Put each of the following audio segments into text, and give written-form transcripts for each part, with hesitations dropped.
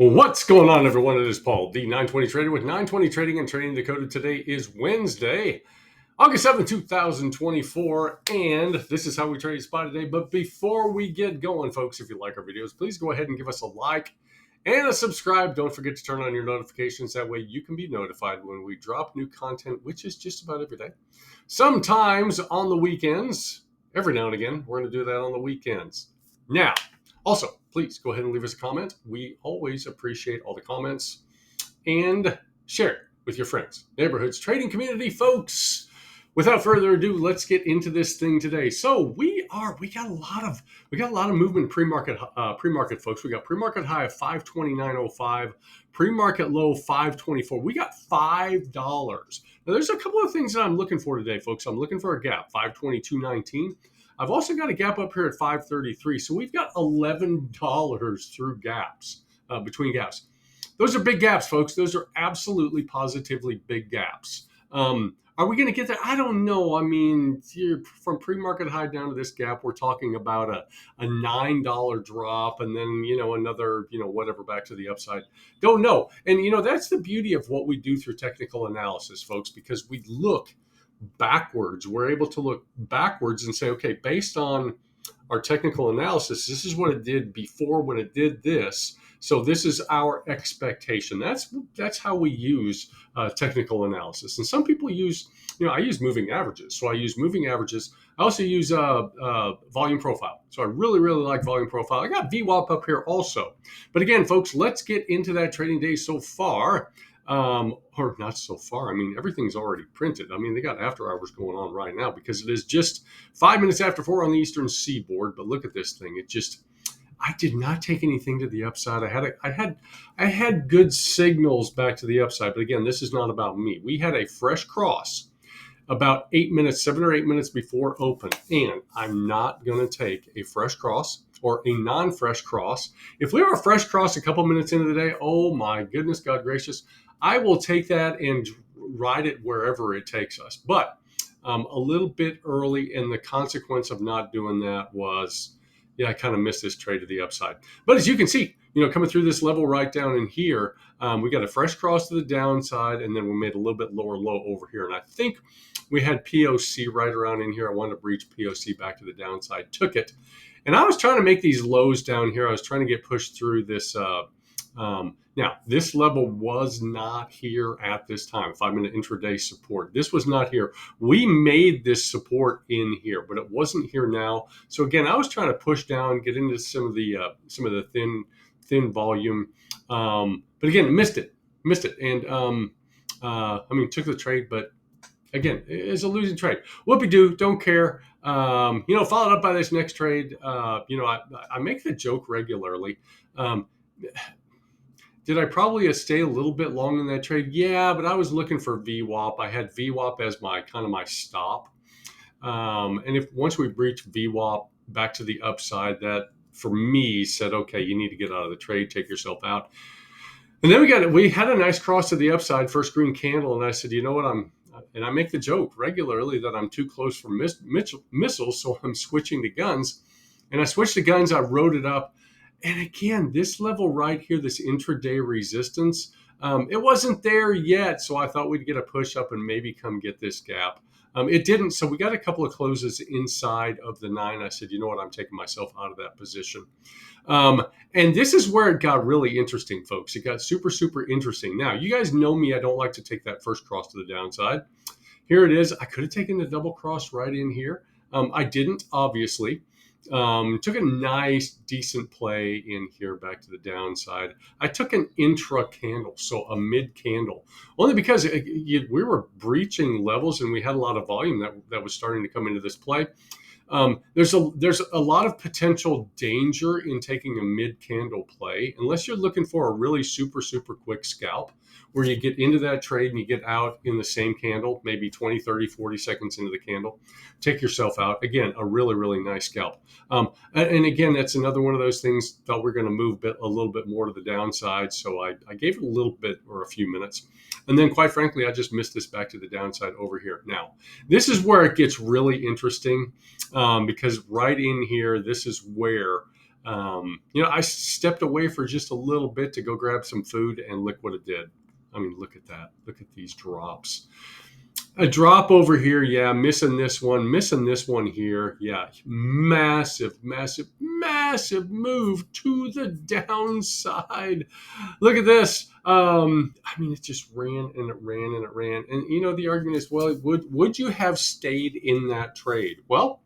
Well, what's going on, everyone? It is Paul, the 920 Trader with 920 Trading and Trading Decoded. Today is Wednesday, August 7th, 2024, and this is how we trade spot today. But before we get going, folks, if you like our videos, please go ahead and give us a like and a subscribe. Don't forget to turn on your notifications. That way you can be notified when we drop new content, which is just about every day. Sometimes on the weekends, every now and again, we're going to do that on the weekends. Now, also, please go ahead and leave us a comment. We always appreciate all the comments, and share it with your friends, neighborhoods, trading community, folks. Without further ado, let's get into this thing today. So we got a lot of movement pre-market, folks. We got pre-market high of 529.05, pre-market low 524. We got $5. Now there's a couple of things that I'm looking for today, folks. I'm looking for a gap, 522.19. I've also got a gap up here at 533. So we've got $11 through gaps, between gaps. Those are big gaps, folks. Those are absolutely, positively big gaps. Are we going to get there? I don't know. I mean, from pre-market high down to this gap, we're talking about a $9 drop, and then, another, whatever back to the upside. Don't know. And, that's the beauty of what we do through technical analysis, folks, because we look backwards. We're able to look backwards and say, okay, based on our technical analysis, this is what it did before when it did this. So this is our expectation. That's how we use technical analysis. And some people use, I use moving averages. So I use moving averages. I also use volume profile. So I really, really like volume profile. I got VWAP up here also. But again, folks, let's get into that trading day so far. Or not so far. I mean, everything's already printed. I mean, they got after hours going on right now because it is just 5 minutes after 4 on the Eastern Seaboard. But look at this thing. I did not take anything to the upside. I had good signals back to the upside. But again, this is not about me. We had a fresh cross about 7 or 8 minutes before open. And I'm not going to take a fresh cross or a non-fresh cross. If we were a fresh cross a couple minutes into the day, oh my goodness, God gracious, I will take that and ride it wherever it takes us. But a little bit early, and the consequence of not doing that was, I kind of missed this trade to the upside. But as you can see, coming through this level right down in here, we got a fresh cross to the downside, and then we made a little bit lower low over here. And I think we had POC right around in here. I wanted to breach POC back to the downside, took it. And I was trying to make these lows down here. I was trying to get pushed through this. Now, this level was not here at this time, 5-minute intraday support. This was not here. We made this support in here, but it wasn't here now. So again, I was trying to push down, get into some of the thin volume. But again, missed it. And took the trade, but again, it's a losing trade. Whoopie-doo, don't care. Followed up by this next trade. I make the joke regularly. Did I probably stay a little bit long in that trade? Yeah, but I was looking for VWAP. I had VWAP as my stop. And if once we breached VWAP back to the upside, that for me said, okay, you need to get out of the trade, take yourself out. And then we had a nice cross to the upside, first green candle, and I said, you know what, and I make the joke regularly that I'm too close for missiles, so I'm switching to guns. And I switched to guns, I wrote it up. And again, this level right here, this intraday resistance, it wasn't there yet. So I thought we'd get a push up and maybe come get this gap. It didn't. So we got a couple of closes inside of the 9. I said, you know what, I'm taking myself out of that position. And this is where it got really interesting, folks. It got super, super interesting. Now, you guys know me. I don't like to take that first cross to the downside. Here it is. I could have taken the double cross right in here. I didn't, obviously. Took a nice, decent play in here back to the downside. I took an intra candle, so a mid candle, only because we were breaching levels and we had a lot of volume that was starting to come into this play. There's a lot of potential danger in taking a mid candle play unless you're looking for a really super, super quick scalp where you get into that trade and you get out in the same candle, maybe 20, 30, 40 seconds into the candle, take yourself out. Again, a really, really nice scalp. And again, that's another one of those things, thought we're going to move a little bit more to the downside. So I gave it a little bit or a few minutes. And then quite frankly, I just missed this back to the downside over here. Now, this is where it gets really interesting because right in here, this is where I stepped away for just a little bit to go grab some food, and look what it did. I mean, look at that. Look at these drops. A drop over here, yeah, missing this one here, yeah, massive, massive, massive move to the downside. Look at this. I mean, it just ran and it ran and it ran, and the argument is, well, would you have stayed in that trade? Well,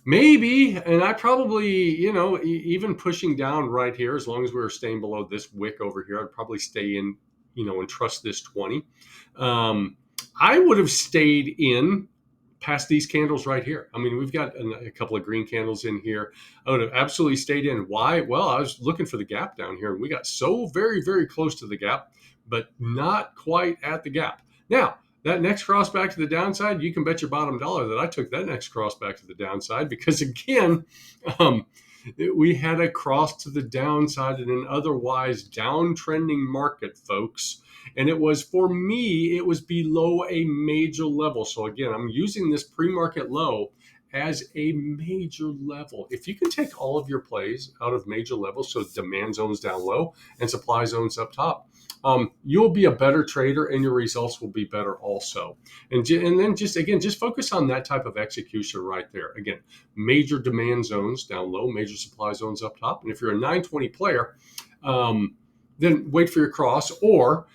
maybe, and I probably, even pushing down right here, as long as we were staying below this wick over here, I'd probably stay in, and trust this 20. I would have stayed in past these candles right here. I mean, we've got a couple of green candles in here. I would have absolutely stayed in. Why? Well, I was looking for the gap down here, and we got so very, very close to the gap, but not quite at the gap. Now, that next cross back to the downside, you can bet your bottom dollar that I took that next cross back to the downside, because again, um, we had a cross to the downside in an otherwise downtrending market, folks. And it was, for me, it was below a major level. So again, I'm using this pre-market low as a major level. If you can take all of your plays out of major levels, so demand zones down low and supply zones up top, you'll be a better trader, and your results will be better also. And then just focus on that type of execution right there. Again, major demand zones down low, major supply zones up top. And if you're a 920 player, then wait for your cross, or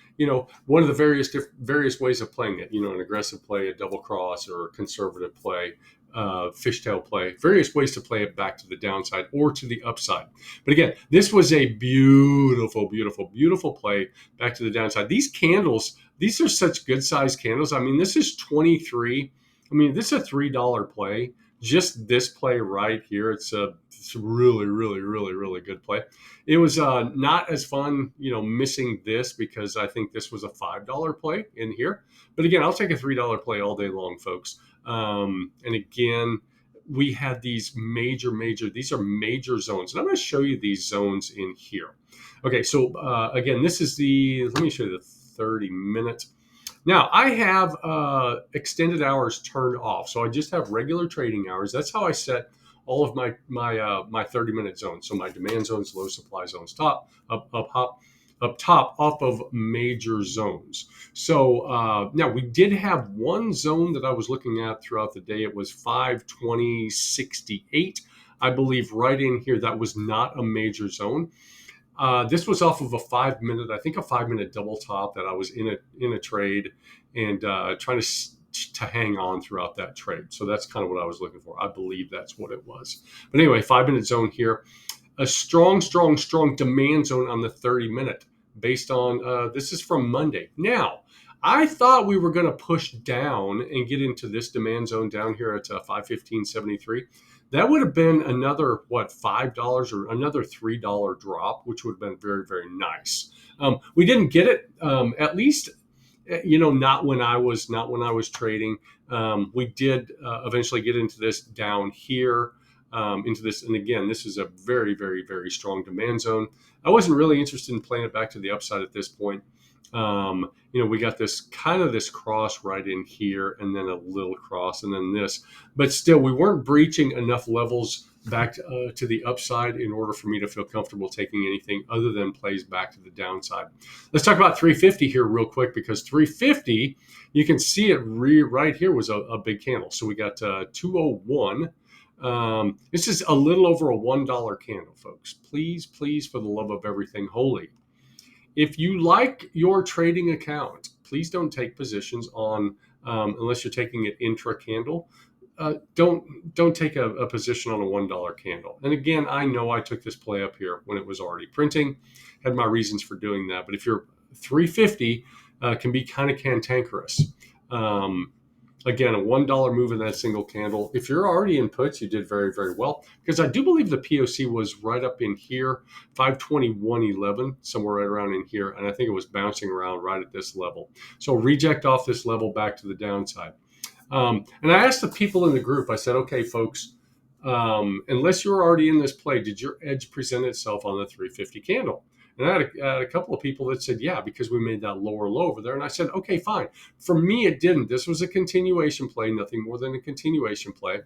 one of the various ways of playing it. An aggressive play, a double cross, or a conservative play, fishtail play. Various ways to play it back to the downside or to the upside. But again, this was a beautiful, beautiful, beautiful play back to the downside. These candles, these are such good sized candles. I mean, this is 23. I mean, this is a $3 play. Just this play right here, it's a really, really, really, really good play. It was not as fun, missing this, because I think this was a $5 play in here. But again, I'll take a $3 play all day long, folks. And again, we had these these are major zones. And I'm going to show you these zones in here. Okay, so again, this is let me show you the 30 minutes. Now, I have extended hours turned off, so I just have regular trading hours. That's how I set all of my 30-minute zones. So my demand zones, low supply zones, up top off of major zones. So now we did have one zone that I was looking at throughout the day. It was 520.68, I believe, right in here. That was not a major zone. This was off of a 5-minute double top that I was in a trade, and trying to hang on throughout that trade. So that's kind of what I was looking for. I believe that's what it was. But anyway, 5-minute zone here. A strong, strong, strong demand zone on the 30-minute based on, this is from Monday. Now, I thought we were going to push down and get into this demand zone down here at 515.73. That would have been another, $5 or another $3 drop, which would have been very, very nice. We didn't get it, at least, not when I was trading. We did eventually get into this down here, into this. And again, this is a very, very, very strong demand zone. I wasn't really interested in playing it back to the upside at this point. We got this cross right in here, and then a little cross, and then this. But still, we weren't breaching enough levels back to the upside in order for me to feel comfortable taking anything other than plays back to the downside. Let's talk about 350 here real quick, because 350, you can see it right here was a big candle. So we got 201. This is a little over a $1 candle, folks. Please, please, for the love of everything holy, if you like your trading account, please don't take positions on, unless you're taking it intra candle. Don't take a position on a $1 candle. And again, I know I took this play up here when it was already printing, had my reasons for doing that. But if you're 350, can be kind of cantankerous. Again, a $1 move in that single candle. If you're already in puts, you did very, very well, because I do believe the POC was right up in here, 521.11, somewhere right around in here. And I think it was bouncing around right at this level. So reject off this level back to the downside. And I asked the people in the group, I said, okay, folks, unless you're already in this play, did your edge present itself on the 350 candle? And I had a couple of people that said, yeah, because we made that lower low over there. And I said, okay, fine. For me, it didn't. This was a continuation play, nothing more than a continuation play.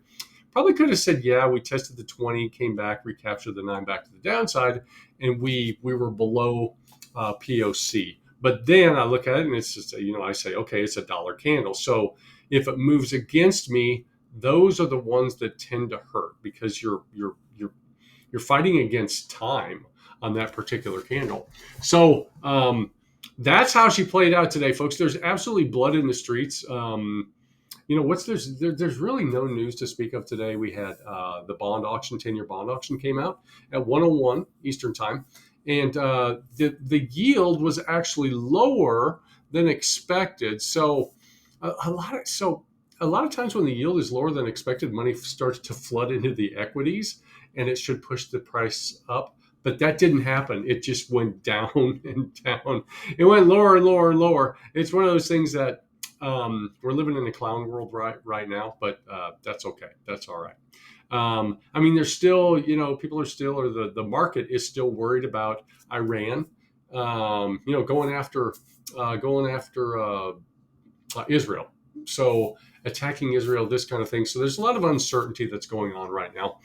Probably could have said, yeah, we tested the 20, came back, recaptured the 9 back to the downside, and we were below POC. But then I look at it and it's just, I say, okay, it's a dollar candle. So if it moves against me, those are the ones that tend to hurt because you're fighting against time on that particular candle. So that's how she played out today, folks. There's absolutely blood in the streets. There's really no news to speak of today. We had the bond auction, 10-year bond auction came out at 1:01 Eastern time, and the yield was actually lower than expected. So a lot of times when the yield is lower than expected, money starts to flood into the equities, and it should push the price up. But that didn't happen. It just went down and down. It went lower and lower and lower. It's one of those things that we're living in a clown world right now, but that's okay. That's all right. There's still, people are still, or the market is still worried about Iran, going after Israel. So attacking Israel, this kind of thing. So there's a lot of uncertainty that's going on right now.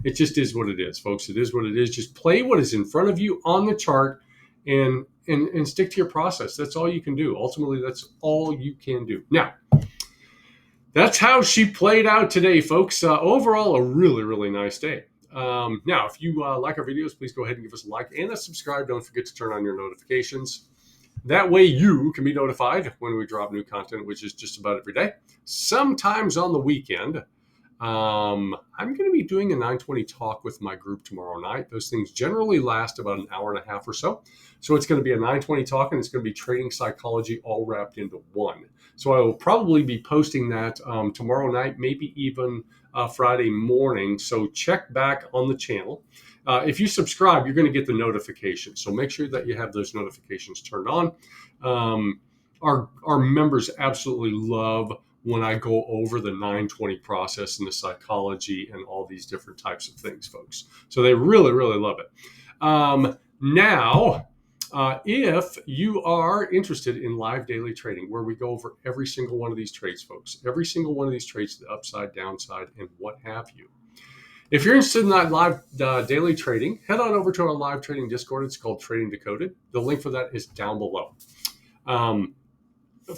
It just is what it is, folks. It is what it is. Just play what is in front of you on the chart and stick to your process. That's all you can do. Ultimately, that's all you can do. Now, that's how she played out today, folks. Overall, a really, really nice day. Now, if you like our videos, please go ahead and give us a like and a subscribe. Don't forget to turn on your notifications. That way you can be notified when we drop new content, which is just about every day. Sometimes on the weekend. I'm going to be doing a 920 talk with my group tomorrow night. Those things generally last about an hour and a half or so. So it's going to be a 920 talk, and it's going to be trading psychology all wrapped into one. So I will probably be posting that tomorrow night, maybe even Friday morning. So check back on the channel. If you subscribe, you're going to get the notifications. So make sure that you have those notifications turned on. Our members absolutely love when I go over the 920 process and the psychology and all these different types of things, folks. So they really, really love it. Now, if you are interested in live daily trading, where we go over every single one of these trades, folks, every single one of these trades, the upside, downside, and what have you. If you're interested in that live daily trading, head on over to our live trading Discord. It's called Trading Decoded. The link for that is down below.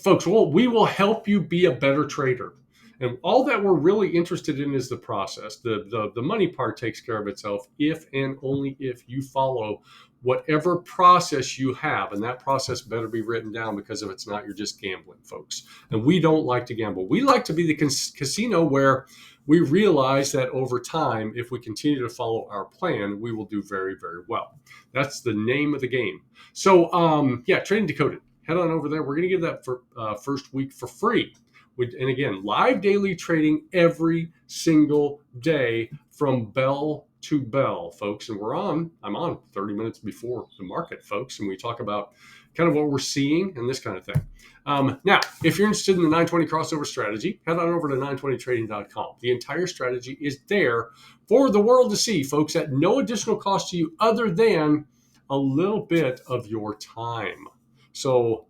Folks, we will help you be a better trader. And all that we're really interested in is the process. The money part takes care of itself if and only if you follow whatever process you have. And that process better be written down, because if it's not, you're just gambling, folks. And we don't like to gamble. We like to be the casino where we realize that over time, if we continue to follow our plan, we will do very, very well. That's the name of the game. So, Trading Decoded. Head on over there. We're going to give that for first week for free. And again, live daily trading every single day from bell to bell, folks. And I'm on 30 minutes before the market, folks. And we talk about kind of what we're seeing and this kind of thing. Now, if you're interested in the 920 crossover strategy, head on over to 920trading.com. The entire strategy is there for the world to see, folks, at no additional cost to you other than a little bit of your time. So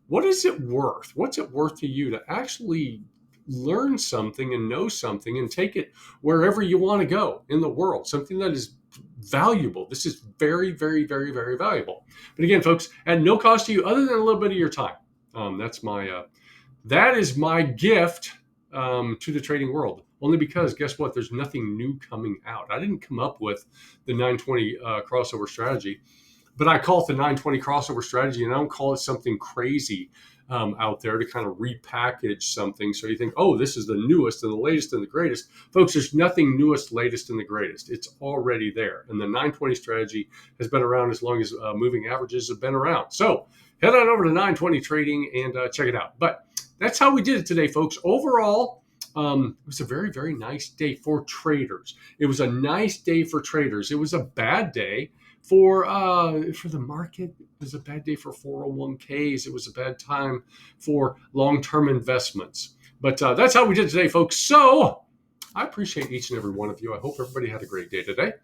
what is it worth? What's it worth to you to actually learn something and know something and take it wherever you want to go in the world? Something that is valuable. This is very, very, very, very valuable. But again, folks, at no cost to you other than a little bit of your time. That is my gift to the trading world. Only because, guess what? There's nothing new coming out. I didn't come up with the 920 crossover strategy. But I call it the 920 crossover strategy, and I don't call it something crazy out there to kind of repackage something. So you think, oh, this is the newest and the latest and the greatest. Folks, there's nothing newest, latest, and the greatest. It's already there. And the 920 strategy has been around as long as moving averages have been around. So head on over to 920 Trading and check it out. But that's how we did it today, folks. Overall, it was a very, very nice day for traders. It was a nice day for traders. It was a bad day for the market. It was a bad day for 401ks. It was a bad time for long-term investments. But that's how we did today, folks. So I appreciate each and every one of you. I hope everybody had a great day today.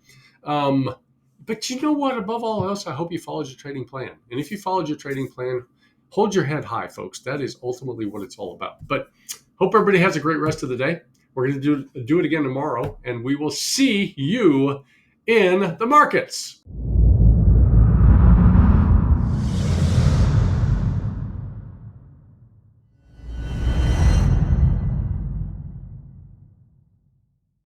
But you know what? Above all else, I hope you followed your trading plan. And if you followed your trading plan, hold your head high, folks. That is ultimately what it's all about. But Hope everybody has a great rest of the day. We're going to do it again tomorrow, and we will see you in the markets.